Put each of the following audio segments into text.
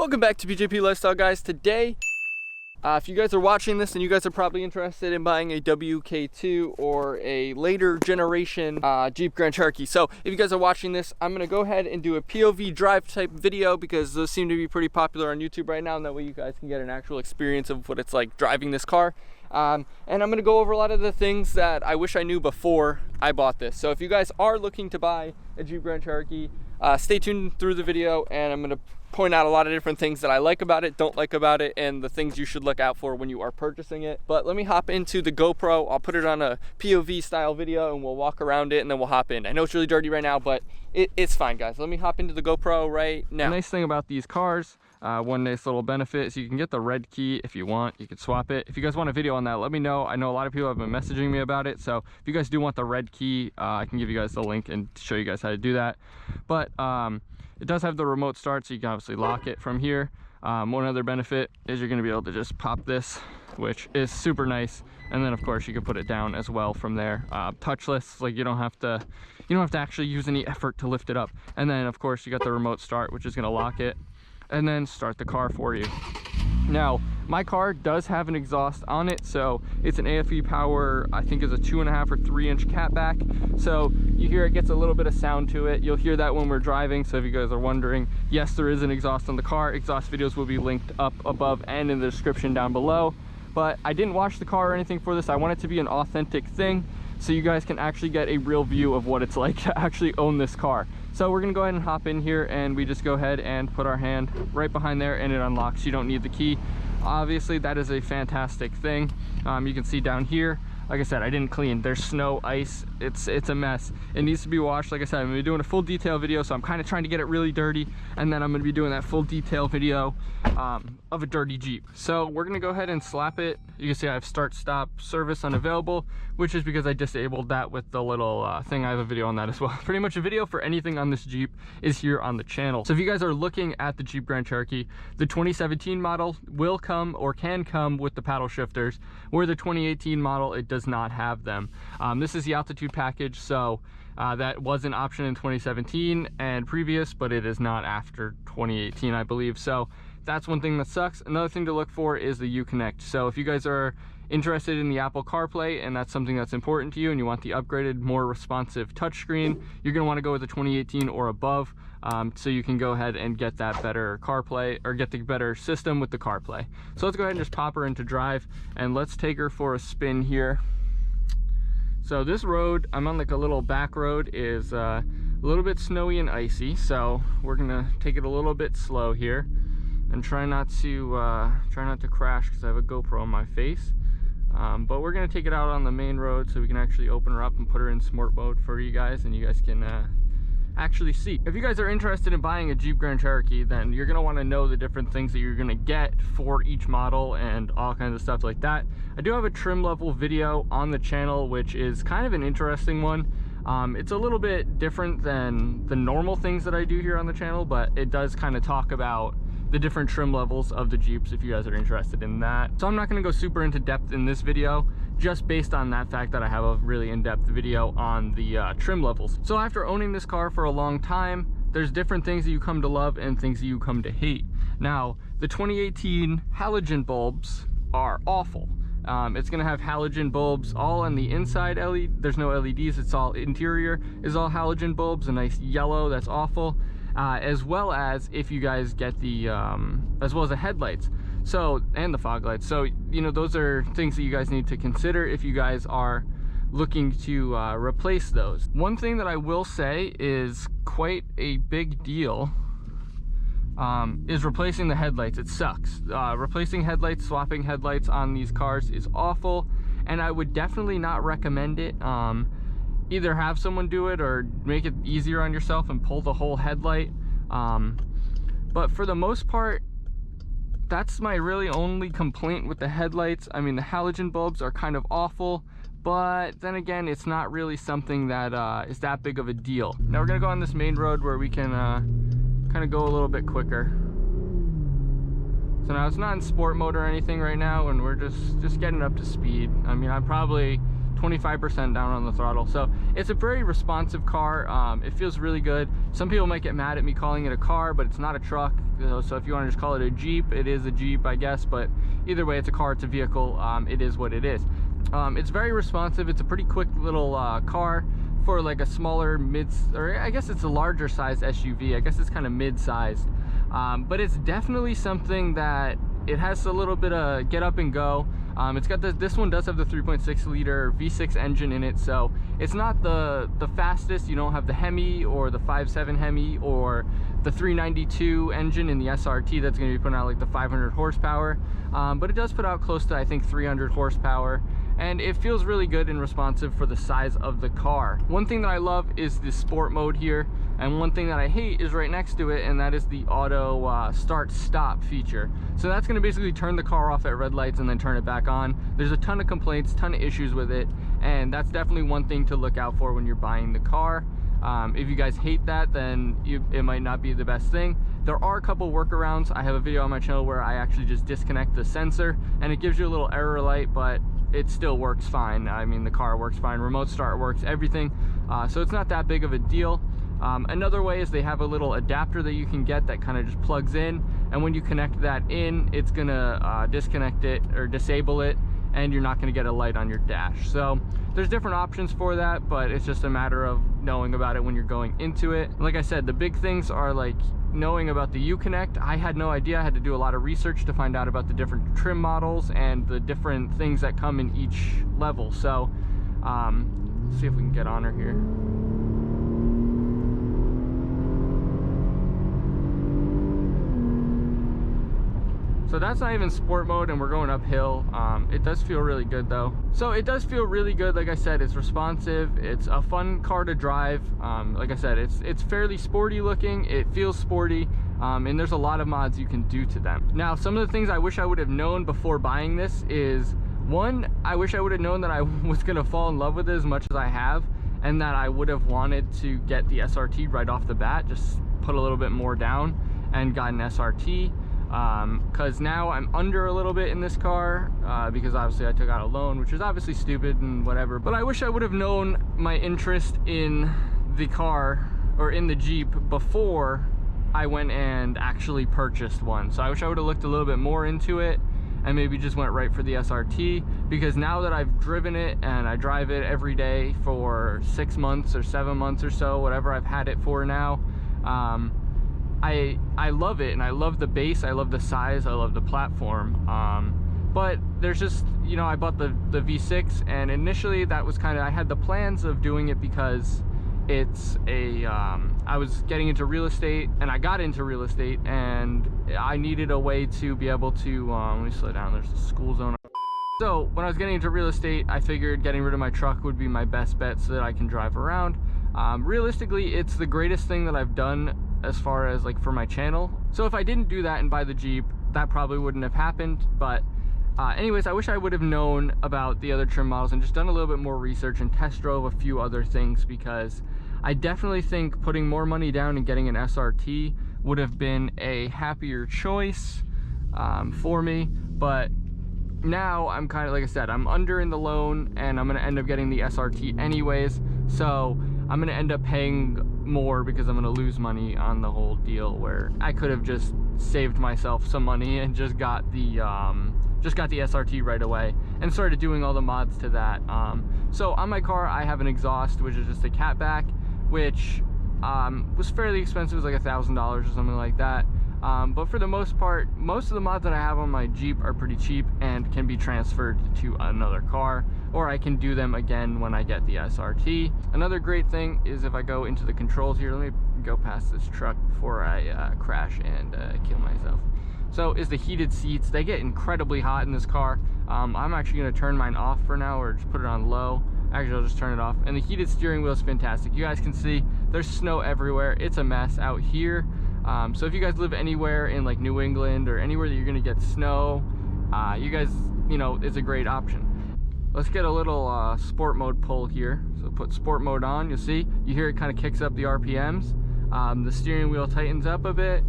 Welcome back to BJP Lifestyle, guys. Today, if you guys are watching this, and you guys are probably interested in buying a WK2 or a later generation Jeep Grand Cherokee. So if you guys are watching this, I'm gonna go ahead and do a POV drive type video because those seem to be pretty popular on YouTube right now, and that way you guys can get an actual experience of what it's like driving this car. And I'm gonna go over a lot of the things that I wish I knew before I bought this. So if you guys are looking to buy a Jeep Grand Cherokee, stay tuned through the video, and I'm gonna point out a lot of different things that I like about it, don't like about it, and the things you should look out for when you are purchasing it. But let me hop into the GoPro. I'll put it on a POV style video and we'll walk around it and then we'll hop in. I know it's really dirty right now, but it's fine, guys. Let me hop into the GoPro right now. The nice thing about these cars, one nice little benefit is you can get the red key if you want. You can swap it. If you guys want a video on that, let me know. I know a lot of people have been messaging me about it, so if you guys do want the red key, I can give you guys the link and show you guys how to do that. But it does have the remote start, so you can obviously lock it from here. One other benefit is you're going to be able to just pop this, which is super nice. And then of course you can put it down as well from there. Touchless, like you don't have to actually use any effort to lift it up. And then of course you got the remote start, which is going to lock it and then start the car for you. Now, my car does have an exhaust on it, so it's an AFE power, I think is a 2.5 or 3 inch catback. So you hear it gets a little bit of sound to it. You'll hear that when we're driving. So if you guys are wondering, yes, there is an exhaust on the car. Exhaust videos will be linked up above and in the description down below. But I didn't wash the car or anything for this. I want it to be an authentic thing, so you guys can actually get a real view of what it's like to actually own this car. So we're gonna go ahead and hop in here, and we just go ahead and put our hand right behind there and it unlocks. You don't need the key. Obviously that is a fantastic thing. You can see down here, like I said, I didn't clean. There's snow, ice, it's a mess. It needs to be washed. Like I said, I'm gonna be doing a full detail video, so I'm kind of trying to get it really dirty, and then I'm gonna be doing that full detail video of a dirty Jeep. So we're gonna go ahead and slap it. You can see I have start stop service unavailable, which is because I disabled that with the little thing. I have a video on that as well. Pretty much a video for anything on this Jeep is here on the channel. So if you guys are looking at the Jeep Grand Cherokee, the 2017 model will come or can come with the paddle shifters, where the 2018 model, it does not have them. This is the Altitude package, so that was an option in 2017 and previous, but it is not after 2018, I believe. So that's one thing that sucks. Another thing to look for is the Uconnect. So if you guys are interested in the Apple CarPlay and that's something that's important to you and you want the upgraded, more responsive touchscreen, you're going to want to go with the 2018 or above, so you can go ahead and get that better CarPlay, or get the better system with the CarPlay. So let's go ahead and just pop her into drive and let's take her for a spin here. So this road, I'm on like a little back road, is a little bit snowy and icy, so we're gonna take it a little bit slow here and try not to crash because I have a GoPro on my face. But we're gonna take it out on the main road so we can actually open her up and put her in sport mode for you guys, and you guys can actually see. If you guys are interested in buying a Jeep Grand Cherokee, then you're gonna want to know the different things that you're gonna get for each model and all kinds of stuff like that. I do have a trim level video on the channel, which is kind of an interesting one. It's a little bit different than the normal things that I do here on the channel, but it does kind of talk about the different trim levels of the Jeeps if you guys are interested in that. So I'm not going to go super into depth in this video, just based on that fact that I have a really in-depth video on the trim levels. So after owning this car for a long time, there's different things that you come to love and things that you come to hate. Now, the 2018 halogen bulbs are awful. It's going to have halogen bulbs all on the inside. There's no LEDs, it's all interior is all halogen bulbs, a nice yellow, that's awful. As well as if you guys get the as well as the headlights, so, and the fog lights. So you know, those are things that you guys need to consider if you guys are looking to replace those. One thing that I will say is quite a big deal is replacing the headlights. It sucks. Replacing headlights, swapping headlights on these cars is awful, and I would definitely not recommend it. Either have someone do it or make it easier on yourself and pull the whole headlight. But for the most part, that's my really only complaint with the headlights. I mean, the halogen bulbs are kind of awful, but then again, it's not really something that is that big of a deal. Now we're gonna go on this main road where we can kind of go a little bit quicker. So now it's not in sport mode or anything right now, and we're just getting up to speed. I mean, I'm probably 25% down on the throttle. So it's a very responsive car. It feels really good. Some people might get mad at me calling it a car, but it's not a truck. So if you want to just call it a Jeep, it is a Jeep, I guess. But either way, it's a car, it's a vehicle. It is what it is. It's very responsive. It's a pretty quick little car for like a smaller or I guess it's a larger size SUV. I guess it's kind of mid-sized. But it's definitely something that it has a little bit of get up and go. It's got this one does have the 3.6 liter V6 engine in it, so it's not the fastest. You don't have the Hemi or the 5.7 Hemi or the 392 engine in the SRT that's going to be putting out like the 500 horsepower, but it does put out close to, I think, 300 horsepower, and it feels really good and responsive for the size of the car. One thing that I love is the sport mode here, and one thing that I hate is right next to it, and that is the auto start stop feature. So that's going to basically turn the car off at red lights and then turn it back on. There's a ton of complaints, ton of issues with it, and that's definitely one thing to look out for when you're buying the car. If you guys hate that, then it might not be the best thing. There are a couple workarounds. I have a video on my channel where I actually just disconnect the sensor, and it gives you a little error light, but it still works fine. I mean, the car works fine, remote start works, everything. So it's not that big of a deal. Another way is they have a little adapter that you can get that kind of just plugs in, and when you connect that in, it's gonna disconnect it or disable it, and you're not going to get a light on your dash. So there's different options for that, but it's just a matter of knowing about it when you're going into it. Like I said, the big things are like knowing about the Uconnect. I had no idea. I had to do a lot of research to find out about the different trim models and the different things that come in each level. So let's see if we can get on her here. So that's not even sport mode, and we're going uphill. It does feel really good though. So it does feel really good. Like I said, it's responsive. It's a fun car to drive. Like I said, it's fairly sporty looking. It feels sporty, and there's a lot of mods you can do to them. Now, some of the things I wish I would have known before buying this is, one, I wish I would have known that I was gonna fall in love with it as much as I have, and that I would have wanted to get the SRT right off the bat, just put a little bit more down and got an SRT. Because now I'm under a little bit in this car, because obviously I took out a loan, which is obviously stupid and whatever, but I wish I would have known my interest in the car or in the Jeep before I went and actually purchased one. So I wish I would have looked a little bit more into it and maybe just went right for the SRT, because now that I've driven it and I drive it every day for 6 months or 7 months or so, whatever I've had it for now, I love it, and I love the base, I love the size, I love the platform, but there's just, you know, I bought the V6, and initially that was kind of, I had the plans of doing it because it's a, I was getting into real estate, and I got into real estate, and I needed a way to be able to, let me slow down, there's a school zone. So when I was getting into real estate, I figured getting rid of my truck would be my best bet so that I can drive around. Realistically, it's the greatest thing that I've done as far as like for my channel. So if I didn't do that and buy the Jeep, that probably wouldn't have happened. But anyways, I wish I would have known about the other trim models and just done a little bit more research and test drove a few other things, because I definitely think putting more money down and getting an SRT would have been a happier choice for me. But now I'm kind of, like I said, I'm under in the loan, and I'm going to end up getting the SRT anyways, so I'm going to end up paying more because I'm going to lose money on the whole deal, where I could have just saved myself some money and just got the SRT right away and started doing all the mods to that. So on my car, I have an exhaust, which is just a catback, which was fairly expensive. It was like $1,000 or something like that. But for the most part, most of the mods that I have on my Jeep are pretty cheap and can be transferred to another car, or I can do them again when I get the SRT. Another great thing is if I go into the controls here, let me go past this truck before I crash and kill myself. So is the heated seats. They get incredibly hot in this car. I'm actually going to turn mine off for now, or just put it on low. Actually, I'll just turn it off. And the heated steering wheel is fantastic. You guys can see there's snow everywhere. It's a mess out here. So if you guys live anywhere in like New England or anywhere that you're gonna get snow, you guys, you know, it's a great option. Let's get a little sport mode pull here. So put sport mode on, you'll see, you hear it kind of kicks up the RPMs. The steering wheel tightens up a bit,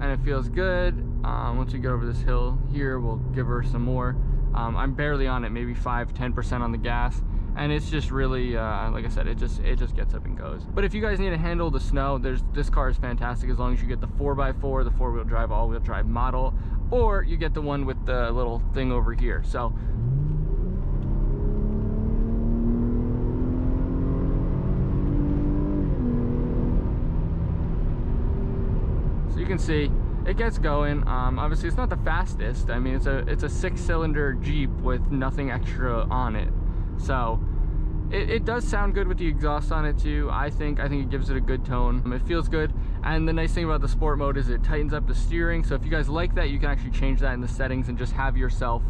and it feels good. Once we get over this hill here, we'll give her some more. I'm barely on it, maybe 5-10% on the gas, and it's just really like I said, it just gets up and goes. But if you guys need to handle the snow, this car is fantastic as long as you get the 4x4, the 4-wheel drive, all-wheel drive model, or you get the one with the little thing over here. So you can see it gets going. Obviously it's not the fastest. I mean, it's a 6-cylinder Jeep with nothing extra on it, so it does sound good with the exhaust on it too. I think it gives it a good tone. It feels good, and the nice thing about the sport mode is it tightens up the steering. So if you guys like that, you can actually change that in the settings and just have yourself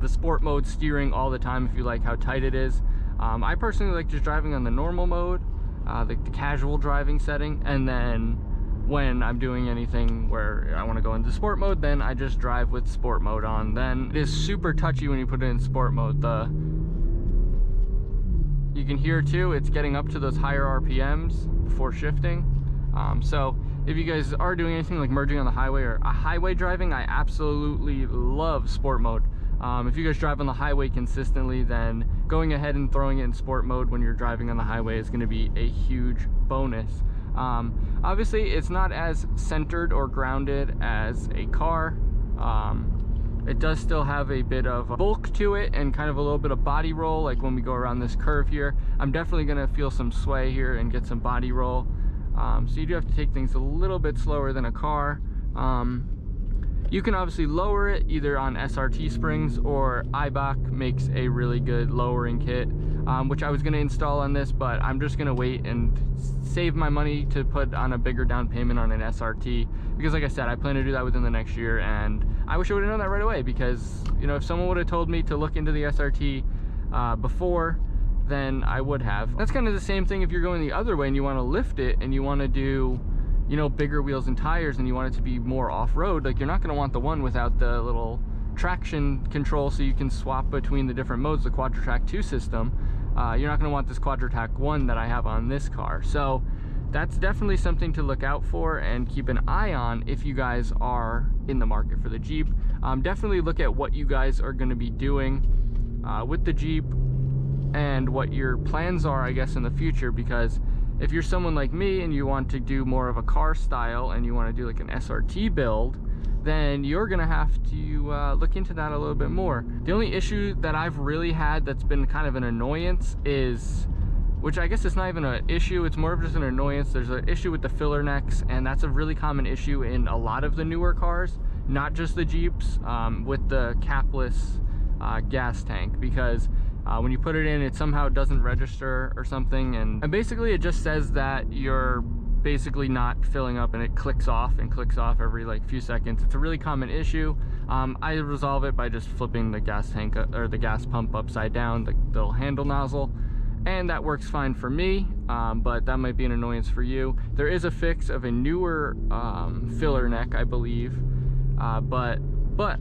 the sport mode steering all the time if you like how tight it is. I personally like just driving on the normal mode, the casual driving setting, and then when I'm doing anything where I want to go into sport mode, then I just drive with sport mode on. Then it is super touchy when you put it in sport mode. You can hear too, it's getting up to those higher RPMs before shifting. So if you guys are doing anything like merging on the highway or highway driving, I absolutely love sport mode. If you guys drive on the highway consistently, then going ahead and throwing it in sport mode when you're driving on the highway is going to be a huge bonus. Obviously it's not as centered or grounded as a car. It does still have a bit of bulk to it and kind of a little bit of body roll. Like when we go around this curve here, I'm definitely going to feel some sway here and get some body roll. So you do have to take things a little bit slower than a car. You can obviously lower it either on SRT springs, or Eibach makes a really good lowering kit, which I was going to install on this, but I'm just going to wait and save my money to put on a bigger down payment on an SRT, because like I said, I plan to do that within the next year, and I wish I would have known that right away, because, you know, if someone would have told me to look into the SRT before, then I would have. That's kind of the same thing if you're going the other way and you want to lift it and you want to do, you know, bigger wheels and tires and you want it to be more off-road. Like, you're not going to want the one without the little traction control so you can swap between the different modes, the Quadra-Track 2 system. You're not going to want this Quadra-Track 1 that I have on this car. So that's definitely something to look out for and keep an eye on if you guys are in the market for the Jeep. Definitely look at what you guys are going to be doing with the Jeep and what your plans are, I guess, in the future, because if you're someone like me and you want to do more of a car style and you want to do like an SRT build, then you're gonna have to look into that a little bit more. The only issue that I've really had that's been kind of an annoyance is, which I guess it's not even an issue, it's more of just an annoyance. There's an issue with the filler necks, and that's a really common issue in a lot of the newer cars, not just the Jeeps, with the capless gas tank, because when you put it in, it somehow doesn't register or something, and basically it just says that you're basically not filling up, and it clicks off every like few seconds. It's a really common issue. I resolve it by just flipping the gas tank or the gas pump upside down, the little handle nozzle, and that works fine for me, but that might be an annoyance for you. There is a fix of a newer filler neck, I believe, but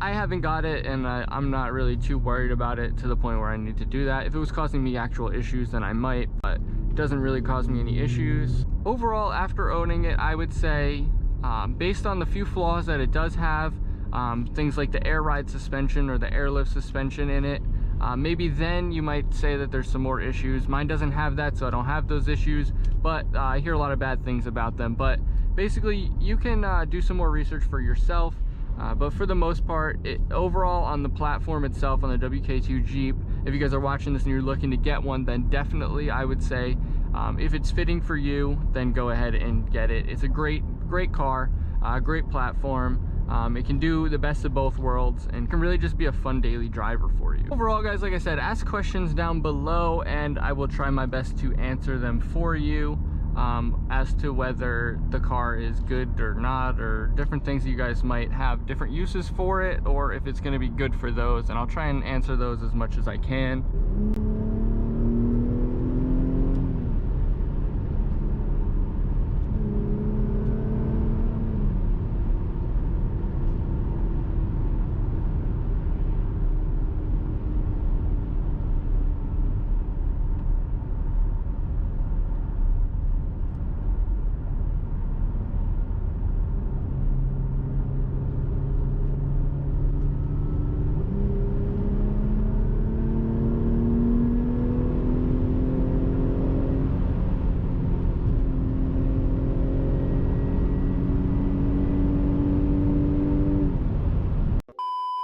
I haven't got it, and I'm not really too worried about it to the point where I need to do that. If it was causing me actual issues, then I might, but it doesn't really cause me any issues. Overall, after owning it, I would say, based on the few flaws that it does have, things like the air ride suspension or the airlift suspension in it, maybe then you might say that there's some more issues. Mine doesn't have that, so I don't have those issues, but I hear a lot of bad things about them. But basically, you can do some more research for yourself. But for the most part, overall on the platform itself, on the WK2 Jeep, if you guys are watching this and you're looking to get one, then definitely I would say, if it's fitting for you, then go ahead and get it. It's a great car, great platform. It can do the best of both worlds and can really just be a fun daily driver for you. Overall, guys, like I said, ask questions down below and I will try my best to answer them for you. As to whether the car is good or not, or different things that you guys might have different uses for it, or if it's going to be good for those, and I'll try and answer those as much as I can.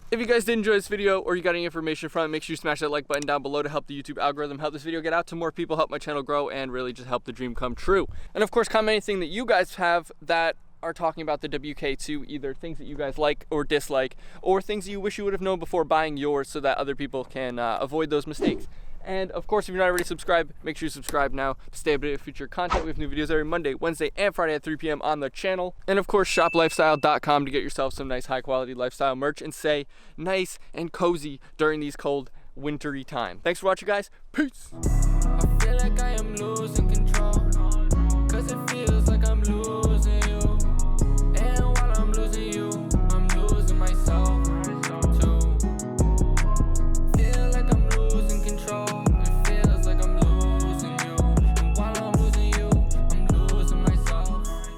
If you guys did enjoy this video or you got any information from it, make sure you smash that like button down below to help the YouTube algorithm, help this video get out to more people, help my channel grow, and really just help the dream come true. And of course, comment anything that you guys have that are talking about the WK2, either things that you guys like or dislike, or things you wish you would have known before buying yours so that other people can avoid those mistakes. And of course, if you're not already subscribed, make sure you subscribe now to stay updated with future content. We have new videos every Monday, Wednesday, and Friday at 3 p.m. on the channel. And of course, shoplifestyle.com to get yourself some nice high quality lifestyle merch and stay nice and cozy during these cold, wintry times. Thanks for watching, guys. Peace. I feel like I am losing